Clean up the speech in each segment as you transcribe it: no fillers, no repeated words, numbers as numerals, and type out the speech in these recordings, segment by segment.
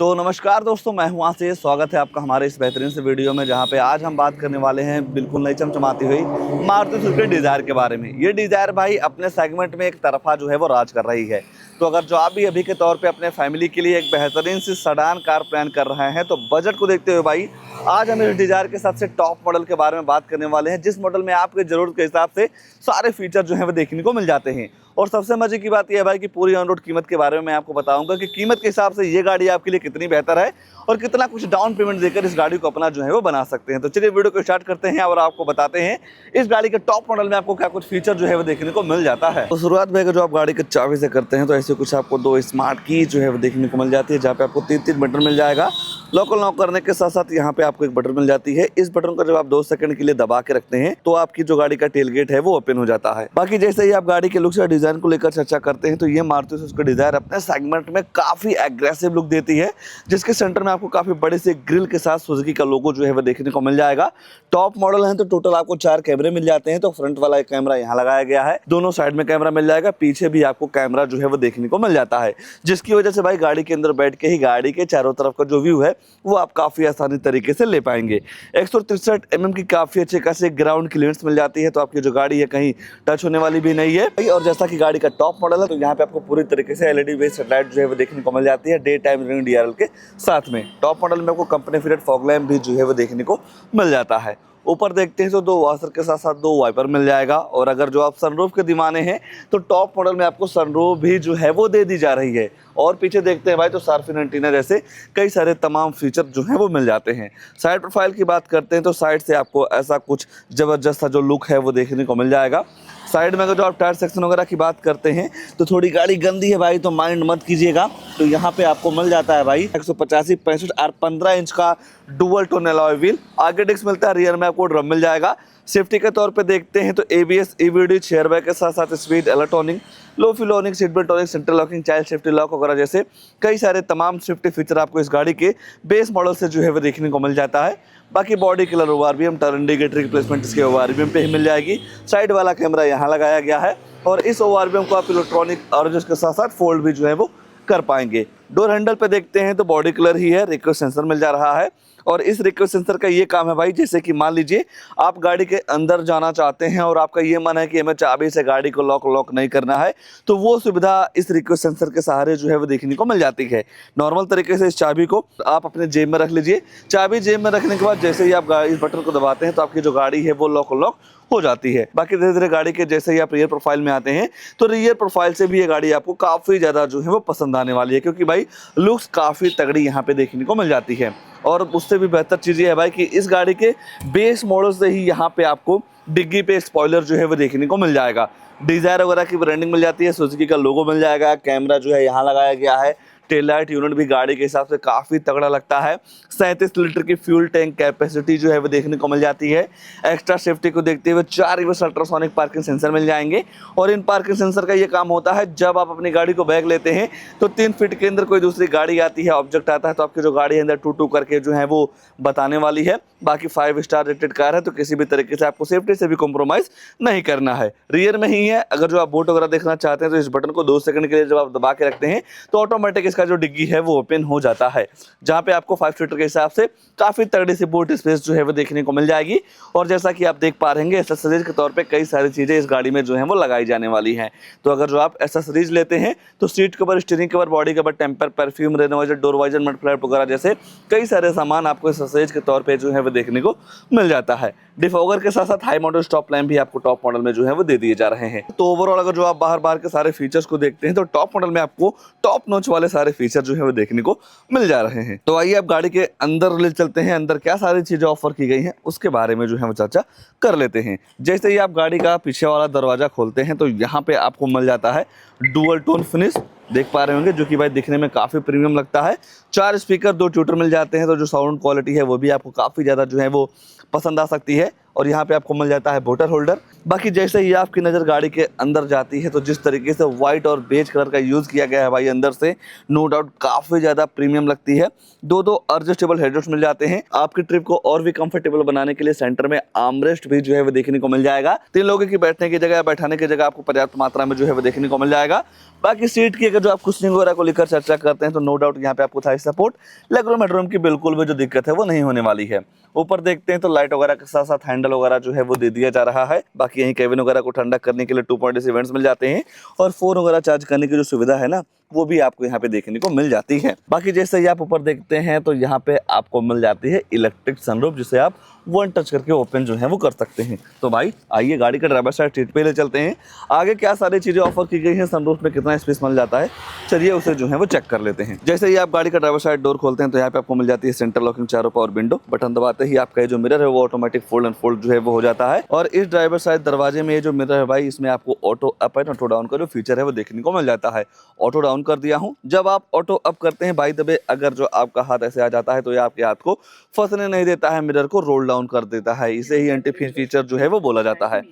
तो नमस्कार दोस्तों, मैं हूं आशीष। स्वागत है आपका हमारे इस बेहतरीन से वीडियो में, जहां पे आज हम बात करने वाले हैं बिल्कुल नई चमचमाती हुई मारुति सुजुकी डिज़ायर के बारे में। ये डिज़ायर भाई अपने सेगमेंट में एक तरफा जो है वो राज कर रही है। तो अगर जो आप भी अभी के तौर पे अपने फैमिली के लिए एक बेहतरीन सी सेडान कार प्लान कर रहे हैं, तो बजट को देखते हुए भाई आज हम इस डिज़ायर के सबसे टॉप मॉडल के बारे में बात करने वाले हैं, जिस मॉडल में आपके ज़रूरत के हिसाब से सारे फीचर जो हैं वो देखने को मिल जाते हैं। और सबसे मजे की बात यह है भाई कि पूरी ऑन रोड कीमत के बारे में मैं आपको बताऊंगा कि कीमत के हिसाब से ये गाड़ी आपके लिए कितनी बेहतर है और कितना कुछ डाउन पेमेंट देकर इस गाड़ी को अपना जो है वो बना सकते हैं। तो चलिए वीडियो को स्टार्ट करते हैं और आपको बताते हैं इस गाड़ी के टॉप मॉडल में आपको क्या कुछ फीचर जो है वो देखने को मिल जाता है। तो शुरुआत में अगर जो आप गाड़ी के चाबी से करते हैं तो ऐसे कुछ आपको दो स्मार्ट की जो है वो देखने को मिल जाती है, जहाँ पे आपको तीन बटन मिल जाएगा। लॉक अनलॉक करने के साथ साथ यहाँ पे आपको एक बटन मिल जाती है। इस बटन को जब आप 2 सेकंड के लिए दबा के रखते हैं तो आपकी जो गाड़ी का टेल गेट है वो ओपन हो जाता है। बाकी जैसे ही आप गाड़ी के लुक या डिजाइन को लेकर चर्चा करते हैं तो ये मारुति सुजुकी डिजायर अपने सेगमेंट में काफी एग्रेसिव लुक देती है, जिसके सेंटर में आपको काफी बड़े से ग्रिल के साथ सुजुकी का लोगो जो है वो देखने को मिल जाएगा। टॉप मॉडल है तो टोटल आपको 4 कैमरे मिल जाते हैं। तो फ्रंट वाला एक कैमरा यहाँ लगाया गया है, दोनों साइड में कैमरा मिल जाएगा, पीछे भी आपको कैमरा जो है वो देखने को मिल जाता है, जिसकी वजह से भाई गाड़ी के अंदर बैठ के ही गाड़ी के चारों तरफ का जो व्यू है वो आप काफी आसानी तरीके से ले पाएंगे। 163 mm की काफी अच्छे खासे ग्राउंड क्लियरेंस मिल जाती है, तो आपकी जो गाड़ी है कहीं टच होने वाली भी नहीं है। और जैसा कि गाड़ी का टॉप मॉडल है तो यहाँ पे आपको पूरी तरीके से LED बेस्ड हेडलाइट जो है वो देखने को मिल जाती है, डे टाइम रनिंग DRL के साथ में। टॉप मॉडल में आपको कंपनी फिटेड फॉग लैंप भी जो है वो देखने को मिल जाता है। ऊपर देखते हैं तो 2 वॉशर के साथ साथ 2 वाइपर मिल जाएगा। और अगर जो आप सनरूफ के दीवाने हैं तो टॉप मॉडल में आपको सनरूफ भी जो है वो दे दी जा रही है। और पीछे देखते हैं भाई तो शार्प एंटीना जैसे कई सारे तमाम फीचर जो हैं वो मिल जाते हैं। साइड प्रोफाइल की बात करते हैं तो साइड से आपको ऐसा कुछ ज़बरदस्त सा जो लुक है वो देखने को मिल जाएगा। साइड में अगर जो आप टायर सेक्शन वगैरह की बात करते हैं तो थोड़ी गाड़ी गंदी है भाई, तो माइंड मत कीजिएगा। तो यहाँ पे आपको मिल जाता है भाई 185, 65 और 15 इंच का डुअल टोन अलॉय व्हील। आगे डिस्क मिलता है, रियर में आपको ड्रम मिल जाएगा। सेफ्टी के तौर पे देखते हैं तो ABS, EBD, चेयर बैग के साथ साथ speed electronic, low flow warning, seat belt warning, central locking, child safety lock वगैरह जैसे कई सारे तमाम सेफ्टी फीचर आपको इस गाड़ी के बेस मॉडल से जो है वो देखने को मिल जाता है। बाकी body colour ORVM, turn indicator replacement इसके ORVM पे ही मिल जाएगी। साइड वाला कैमरा यहाँ लगाया गया है और इस ORVM को आप इलेक्ट्रॉनिक और जिसके साथ साथ फोल्ड भी जो है वो कर पाएंगे। डोर हैंडल पे देखते हैं तो बॉडी कलर ही है, रिक्वेस्ट सेंसर मिल जा रहा है। और इस रिक्वेस्ट सेंसर का ये काम है भाई, जैसे कि मान लीजिए आप गाड़ी के अंदर जाना चाहते हैं और आपका ये मन है कि हमें चाबी से गाड़ी को लॉक नहीं करना है, तो वो सुविधा इस रिक्वेस्ट सेंसर के सहारे जो है वो देखने को मिल जाती है। नॉर्मल तरीके से इस चाबी को आप अपने जेब में रख लीजिए। चाबी जेब में रखने के बाद जैसे ही आप इस बटन को दबाते हैं तो आपकी जो गाड़ी है वो लॉक हो जाती है। बाकी धीरे धीरे गाड़ी के जैसे ही आप रियर प्रोफाइल में आते हैं तो रियर प्रोफाइल से भी ये गाड़ी आपको काफ़ी ज़्यादा जो है वो पसंद आने वाली है, क्योंकि भाई लुक्स काफ़ी तगड़ी यहाँ पे देखने को मिल जाती है। और उससे भी बेहतर चीज़ ये है भाई कि इस गाड़ी के बेस मॉडल से ही यहाँ पे आपको डिग्गी पे स्पॉइलर जो है वो देखने को मिल जाएगा। डिज़ायर वगैरह की ब्रांडिंग मिल जाती है, सुजुकी का लोगो मिल जाएगा, कैमरा जो है यहाँ लगाया गया है। टेल लाइट यूनिट भी गाड़ी के हिसाब से काफ़ी तगड़ा लगता है। 37 लीटर की फ्यूल टैंक कैपेसिटी जो है वो देखने को मिल जाती है। एक्स्ट्रा सेफ्टी को देखते हुए 4 रिवर्स अल्ट्रासोनिक पार्किंग सेंसर मिल जाएंगे। और इन पार्किंग सेंसर का ये काम होता है, जब आप अपनी गाड़ी को बैग लेते हैं तो 3 फीट के अंदर कोई दूसरी गाड़ी आती है, ऑब्जेक्ट आता है, तो आपकी जो गाड़ी है अंदर टू करके जो है वो बताने वाली है। बाकी 5 स्टार रेटेड कार है, तो किसी भी तरीके से आपको सेफ्टी से भी कॉम्प्रोमाइज़ नहीं करना है। रियर में ही है, अगर जो आप बोट वगैरह देखना चाहते हैं तो इस बटन को 2 सेकंड के लिए जब आप दबा के रखते हैं तो ऑटोमेटिक इसका जो डिग्गी है वो ओपन हो जाता है, जहां पे आपको 5 सीटर के हिसाब से काफी तगड़ी सी बूट स्पेस जो है वो देखने को मिल जाएगी। और जैसा कि आप देख पा रहे हैं एक्सेसरीज के तौर पे कई सारी चीजें इस गाड़ी में जो है वो लगाई जाने वाली हैं। तो अगर जो आप एक्सेसरीज लेते हैं तो seat cover, steering cover, body cover, टेम्पर, perfume, rain visor, door visor, mud flap वगैरह जैसे कई सारे सामान आपको एक्सेसरीज के तौर पे जो है वो देखने को मिल जाता है। डिफॉगर के साथ साथ हाई मॉडल स्टॉप लैंप भी आपको टॉप मॉडल में जो है वो दे दिए जा रहे हैं। तो ओवरऑल अगर जो आप बाहर के सारे फीचर्स को देखते हैं तो टॉप मॉडल में आपको टॉप नॉच वाले सारे फीचर जो है वो देखने को मिल जा रहे हैं। तो आइए आप गाड़ी के अंदर ले चलते हैं, अंदर क्या सारी चीजें ऑफर की गई हैं उसके बारे में जो है वो चर्चा कर लेते हैं। जैसे ही आप गाड़ी का पीछे वाला दरवाजा खोलते हैं तो यहाँ पे आपको मिल जाता है डुअल टोन फिनिश, देख पा रहे होंगे, जो कि भाई दिखने में काफ़ी प्रीमियम लगता है। 4 स्पीकर, 2 ट्यूटर मिल जाते हैं, तो जो साउंड क्वालिटी है वो भी आपको काफ़ी ज़्यादा जो है वो पसंद आ सकती है। और यहाँ पे आपको मिल जाता है बोतल होल्डर। बाकी जैसे ही आपकी नज़र गाड़ी के अंदर जाती है तो जिस तरीके से व्हाइट और बेज कलर का यूज़ किया गया है भाई अंदर से, नो डाउट काफ़ी ज़्यादा प्रीमियम लगती है। दो एडजस्टेबल हेडरेस्ट मिल जाते हैं। आपकी ट्रिप को और भी कंफर्टेबल बनाने के लिए सेंटर में आर्मरेस्ट भी जो है वो देखने को मिल जाएगा। 3 लोगों की बैठने की जगह, बैठाने की जगह आपको पर्याप्त मात्रा में जो है वो देखने को मिल जाएगा। बाकी सीट की अगर जो आप कुशनिंग वगैरह को लेकर चर्चा करते हैं तो नो डाउट यहाँ पे आपको थाई सपोर्ट, लेगरूम हेडरूम की बिल्कुल भी जो दिक्कत है वो नहीं होने वाली है। ऊपर देखते हैं तो लाइट वगैरह के साथ साथ हैंडल वगैरह जो है वो दे दिया जा रहा है। बाकी यहीं केबिन वगैरह को ठंडा करने के लिए 2.0 इवेंट्स मिल जाते हैं और फोन वगैरह चार्ज करने की जो सुविधा है ना वो भी आपको यहाँ पे देखने को मिल जाती है। बाकी जैसे ही आप ऊपर देखते हैं तो यहाँ पे आपको मिल जाती है इलेक्ट्रिक सनरूफ, जिसे आप वन टच करके ओपन जो है वो कर सकते हैं। तो भाई आइए गाड़ी का ड्राइवर साइड सीट पे ले चलते हैं। आगे क्या सारी चीज़ें ऑफर की गई हैं, सनरूफ में कितना स्पेस मिल जाता है, चलिए उसे जो है वो चेक कर लेते हैं। जैसे ही आप गाड़ी का ड्राइवर साइड डोर खोलते हैं तो यहाँ पे आपको मिल जाती है सेंटर लॉकिंग चारों पावर विंडो। बटन दबाते ही आपका जो मिरर है वो ऑटोमेटिक फोल्ड एंड फोल्ड जो है वो हो जाता है। और इस ड्राइवर साइड दरवाजे में ये जो मिरर है भाई, इसमें आपको auto up and auto down का जो फीचर है वो देखने को मिल जाता है। ऑटो डाउन कर दिया हूँ। जब आप ऑटो अप करते हैं भाई दबे, अगर जो आपका हाथ ऐसे आ जाता है तो ये आपके हाथ को फंसने नहीं देता है, मिरर को रोल डाउन कर देता है। इसे ही एंटी फीचर जो है वो बोला जाता है।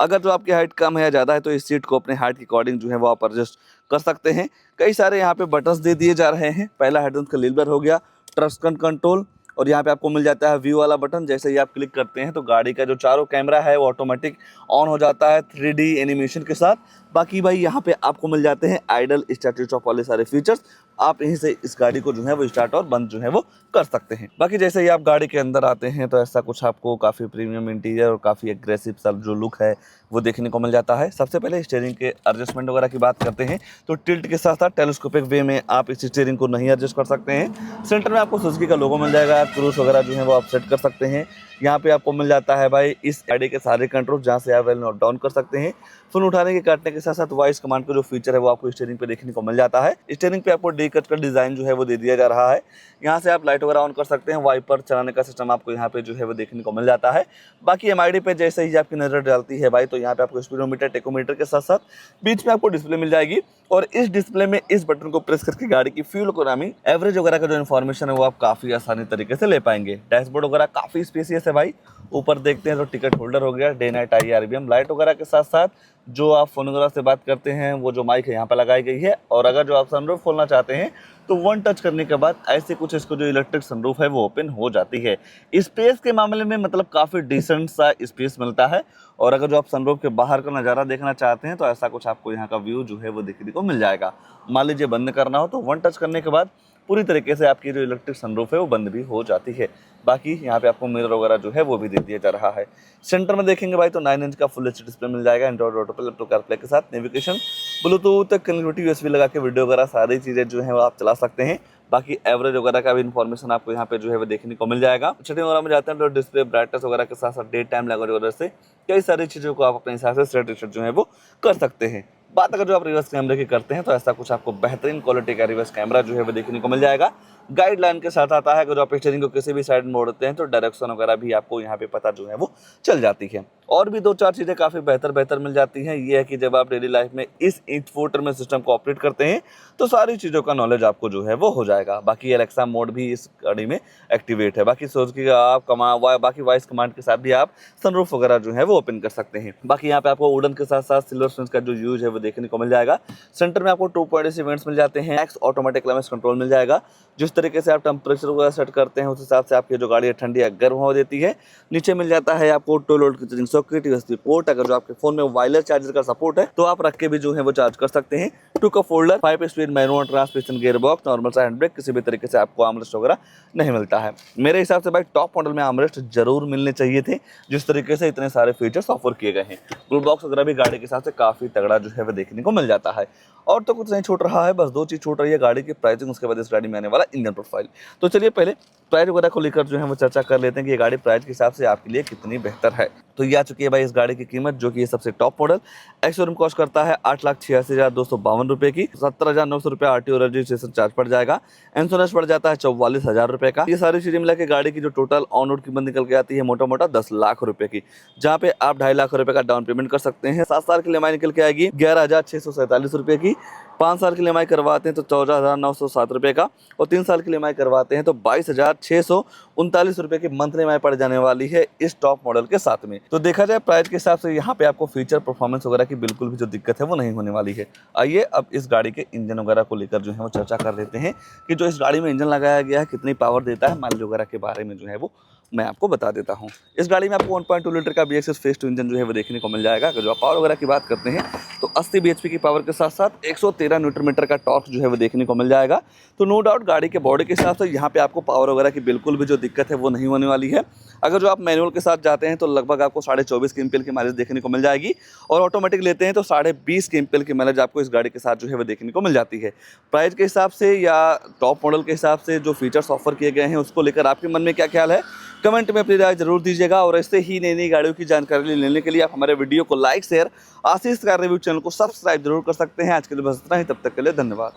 अगर जो आपकी हाइट कम है या ज़्यादा है तो इस सीट को अपने हाइट के अकॉर्डिंग जो है वो आप एडजस्ट कर सकते हैं। कई सारे यहाँ पे बटन्स दे दिए जा रहे हैं। पहला हेडरूम का लीवर हो गया, ट्रस्ट कंट्रोल, और यहाँ पे आपको मिल जाता है व्यू वाला बटन। जैसे ही आप क्लिक करते हैं तो गाड़ी का जो चारों कैमरा है वो ऑटोमेटिक ऑन हो जाता है 3D एनिमेशन के साथ। बाकी भाई यहाँ पे आपको मिल जाते हैं आइडल, स्टार्ट, स्विच ऑफ वाले सारे फीचर्स। आप यहीं से इस गाड़ी को जो है वो स्टार्ट और बंद जो है वो कर सकते हैं। बाकी जैसे ही आप गाड़ी के अंदर आते हैं तो ऐसा कुछ आपको काफ़ी प्रीमियम इंटीरियर और काफ़ी एग्रेसिव सा जो लुक है वो देखने को मिल जाता है। सबसे पहले स्टीयरिंग के एडजस्टमेंट वगैरह की बात करते हैं तो टिल्ट के साथ साथ टेलीस्कोपिक वे में आप इस स्टीयरिंग को नहीं एडजस्ट कर सकते हैं। सेंटर में आपको सुजुकी का लोगो मिल जाएगा, क्रूज वगैरह जो है वो आप सेट कर सकते हैं। यहाँ पे आपको मिल जाता है भाई इस गाड़ी के सारे कंट्रोल, जहाँ से आप वेल नोट डाउन कर सकते हैं। फोन उठाने के काटने के साथ साथ वॉइस कमांड का जो फीचर है वो आपको स्टीयरिंग पे देखने को मिल जाता है। स्टीयरिंग पे आपको डी कट का डिजाइन जो है वो दे दिया जा रहा है। यहाँ से आप लाइट वगैरह ऑन कर सकते हैं। वाइपर चलाने का सिस्टम आपको यहाँ पे जो है वो देखने को मिल जाता है। बाकी MID पे जैसे ही आपकी नजर डालती है भाई तो यहाँ पे आपको स्पीडोमीटर, टेकोमीटर के साथ साथ बीच में आपको डिस्प्ले मिल जाएगी। और इस डिस्प्ले में इस बटन को प्रेस करके गाड़ी की फ्यूल इकोनॉमी, एवरेज वगैरह का जो इन्फॉर्मेशन है वो आप काफी आसानी तरीके से ले पाएंगे। डैशबोर्ड वगैरह काफी स्पेसियस है भाई। ऊपर देखते हैं तो टिकट होल्डर हो गया, डे नाइट IRBM लाइट वगैरह के साथ साथ जो आप फोन वगैरह से बात करते हैं वो जो माइक है यहाँ पे लगाई गई है। और अगर जो आप सनरूफ खोलना चाहते हैं तो वन टच करने के बाद ऐसे कुछ इसको जो इलेक्ट्रिक सनरूफ है वो ओपन हो जाती है। स्पेस के मामले में मतलब काफ़ी डिसेंट सा स्पेस मिलता है। और अगर जो आप सनरूफ के बाहर का नज़ारा देखना चाहते हैं तो ऐसा कुछ आपको यहाँ का व्यू जो है वो देखने को मिल जाएगा। मान लीजिए बंद करना हो तो वन टच करने के बाद पूरी तरीके से आपकी जो इलेक्ट्रिक सनरूफ है वो बंद भी हो जाती है। बाकी यहाँ पे आपको मिरर वगैरह जो है वो भी दे दिया जा रहा है। सेंटर में देखेंगे भाई तो 9 इंच का फुल एचडी डिस्प्ले मिल जाएगा एंड्रॉइड ऑटो पे, लैपटॉप कारप्ले के साथ नेविगेशन, ब्लूटूथ कनेक्टिविटी, USB लगा के वीडियो वगैरह सारी चीज़ें जो है वो आप चला सकते हैं। बाकी एवरेज वगैरह का भी इन्फॉर्मेशन आपको यहाँ पे जो है वो देखने को मिल जाएगा। सेटिंग वगैरह में जाते हैं तो डिस्प्ले ब्राइटनेस वगैरह के साथ साथ डे टाइम लैंग्वेज वगैरह से कई सारी चीज़ों को आप अपने हिसाब से सेट जो है वो कर सकते हैं। बात अगर जो आप रिवर्स कैमरे की करते हैं तो ऐसा कुछ आपको बेहतरीन क्वालिटी का रिवर्स कैमरा जो है वो देखने को मिल जाएगा। गाइडलाइन के साथ आता है। अगर जो आप स्टीयरिंग को किसी भी साइड में मोड़ते हैं तो डायरेक्शन वगैरह भी आपको यहाँ पे पता जो है वो चल जाती है। और भी 2-4 चीज़ें काफ़ी बेहतर मिल जाती हैं। ये है कि जब आप डेली लाइफ में इस इंफोटेनमेंट सिस्टम को ऑपरेट करते हैं तो सारी चीज़ों का नॉलेज आपको जो है वो हो जाएगा। बाकी एलेक्सा मोड भी इस गाड़ी में एक्टिवेट है। बाकी सोच के आप बाकी वॉइस कमांड के साथ भी आप सनरूफ वगैरह जो है वो ओपन कर सकते हैं। बाकी यहाँ पे आपको वुडन के साथ साथ सिल्वर स्पंज का जो यूज है वो देखने को मिल जाएगा। सेंटर में आपको 2.8 इवेंट्स मिल जाते हैं। एक्स ऑटोमेटिक क्लाइमेट कंट्रोल मिल जाएगा। जिस तरीके से आप टेम्परेचर वगैरह सेट करते हैं उस हिसाब से आपकी जो गाड़ी है ठंडी या गर्म हो देती है। नीचे मिल जाता है आपको 2 लोड की चार्जिंग सॉकेट, USB पोर्ट। अगर जो आपके फोन में वायरलेस चार्जर का सपोर्ट है तो आप रख के भी जो है वो चार्ज कर सकते हैं। 2 cup holder, 5 speed manual transmission, gear box, normal सा हैंड ब्रेक, किसी भी तरीके से आपको आर्मरेस्ट वगैरह नहीं मिलता है। मेरे हिसाब से भाई टॉप मॉडल में आर्मरेस्ट जरूर मिलने चाहिए थे, जिस तरीके से इतने सारे फीचर्स ऑफर किए गए हैं। टूल बॉक्स वगैरह भी गाड़ी के साथ से काफी तगड़ा जो है वो देखने को मिल जाता है। और तो कुछ नहीं छूट रहा है, बस 2 चीज छूट रही है, गाड़ी की प्राइसिंग, उसके बाद इस गाड़ी में आने वाला इंजन प्रोफाइल। तो चलिए पहले प्राइस वगैरह को लेकर जो है वो चर्चा कर लेते हैं कि ये गाड़ी प्राइस के हिसाब से आपके लिए कितनी बेहतर है। तो ये आ चुकी है भाई इस गाड़ी की कीमत, जो कि ये सबसे टॉप मॉडल एक्स-शोरूम कॉस्ट करता है 8,86,252 रुपए की। 17,900 रुपए RTO रजिस्ट्रेशन चार्ज पड़ जाएगा। इंश्योरेंस पड़ जाता है 44,000 रुपए का। ये सारी चीजें मिला के गाड़ी की जो टोटल ऑन रोड कीमत निकल के आती है मोटा 10 लाख रुपए की, जहाँ पे आप 2.5 लाख रुपए का डाउन पेमेंट कर सकते हैं। 7 साल की EMI निकल के आएगी 11,647 रुपए की। 5 साल की EMI करवाते हैं तो 14,907 रुपये का, और 3 साल की EMI करवाते हैं तो 22,639 रुपये की मंथली EMI पड़ जाने वाली है इस टॉप मॉडल के साथ में। तो देखा जाए प्राइस के हिसाब से यहाँ पे आपको फीचर परफॉर्मेंस वगैरह की बिल्कुल भी जो दिक्कत है वो नहीं होने वाली है। आइए अब इस गाड़ी के इंजन वगैरह को लेकर जो है वो चर्चा कर लेते हैं कि जो इस गाड़ी में इंजन लगाया गया है कितनी पावर देता है, माइलेज वगैरह के बारे में जो है वो मैं आपको बता देता हूं। इस गाड़ी में आपको 1.2 लीटर का BSS फेस टू इंजन जो है वो देखने को मिल जाएगा। अगर जो आप पावर वगैरह की बात करते हैं तो 80 bhp की पावर के साथ साथ 113 न्यूटन मीटर का टॉर्क जो है वो देखने को मिल जाएगा। तो नो डाउट गाड़ी के बॉडी के हिसाब से यहाँ पे आपको पावर वगैरह की बिल्कुल भी जो दिक्कत है वो नहीं होने वाली है। अगर जो आप मैनुअल के साथ जाते हैं तो लगभग आपको 24.5 kmpl की माइलेज देखने को मिल जाएगी, और ऑटोमेटिक लेते हैं तो 20.5 kmpl की माइलेज आपको इस गाड़ी के साथ जो है वो देखने को मिल जाती है। प्राइस के हिसाब से या टॉप मॉडल के हिसाब से जो फीचर्स ऑफर किए गए हैं उसको लेकर आपके मन में क्या ख्याल है, कमेंट में अपनी राय जरूर दीजिएगा। और ऐसे ही नई नई गाड़ियों की जानकारी लेने के लिए आप हमारे वीडियो को लाइक, शेयर, आशीष कार रिव्यू चैनल को सब्सक्राइब जरूर कर सकते हैं। आज के लिए बस इतना ही, तब तक के लिए धन्यवाद।